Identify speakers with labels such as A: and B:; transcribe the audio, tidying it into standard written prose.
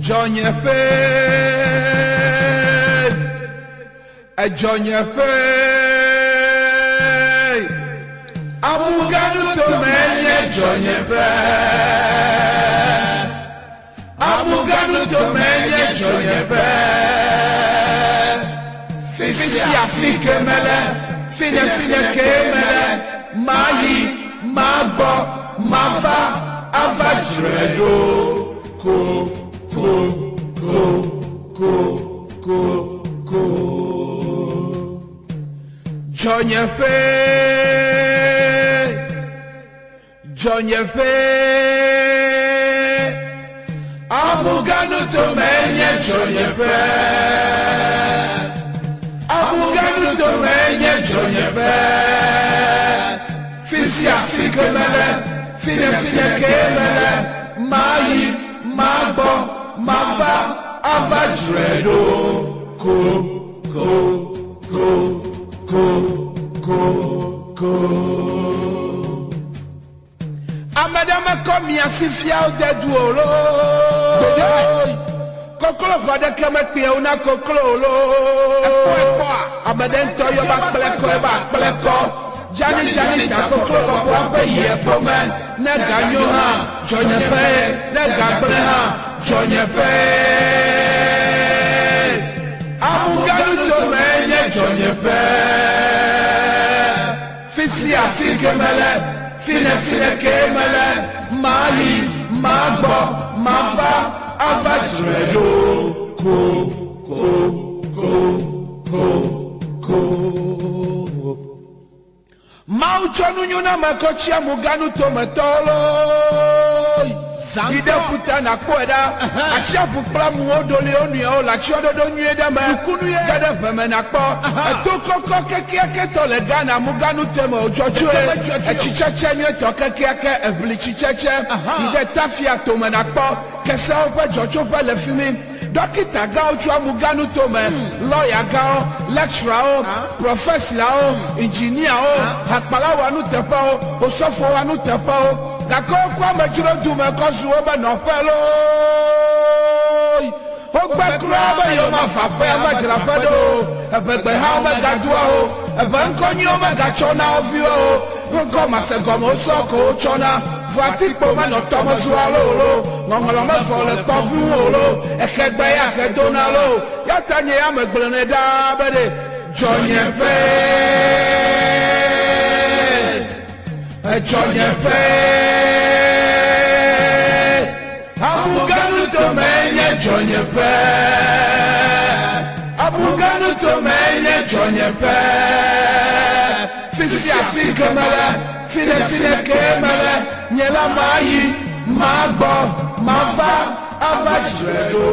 A: Johnny Pay, a Johnny Pay, Amuganu to many Johnny Pay, Amuganu to many Johnny Pay, Fisia Fike Mele, Fine Kemele, Mayi, Magbo, Mava, Avajredo, Ko. Johnny Pay, Johnny Pay, Amuganu to many Johnny Pay, Amuganu to many Johnny Pay, Fisia Fike Mele, Fine Kemele, Mayi, Magbo, Mava, Avajredo, Ko. Amadama come ya sifia de duolo. Kokolo vade kama pe una kokolo. Amadento yo ba pleko. Jani ta kokolo ba ba ye pomen. Na ganyo ha, Johnny Pay, na gabre ha, Johnny Pay. Amuganu to menye Johnny Pay. Fisia Fike Mele, Fine Kemele, Mayi, Magbo, Mava, Avajredo, Ko. Mauchonu nyuna makochi Amuganu to metolo. Ide puta na kweda achia pupla muodole onua la chiodo do nyeda ma kunu ye gada feme na kpo etokoko kekiake to le Ghana Amuganu temo ojochue echicheche mi to kekiake ebli chicheche ide tafia to me na kpo kese ope jojo pe le fimi Dokita gao chua Amuganu to me lawyer gao lecturer o professor o engineer o hakpala wa nu tepa o osofo wa nu tepa o Gako kwa mejuro du me kosu oba no pelo. Ogba kraba yo ma fa pe amajira pedo. Ebegbe ha o me gadua o. Ebe nkonyi o me gachona ofi o. Nko ma se gomo soko chona. Vati po ma no tomo sualo. Ngongolo me fo le pofu o. Ekegbe ya ke donalo. Ya tanye ya me gblene da bede. Johnny Pay, Johnny Pay, Amuganu to many Johnny Pay, Amuganu to many Johnny Pay, Fisia Fike Mele, Fine Kemele, Nyela Mayi, Magbo, Mava, Avajredo.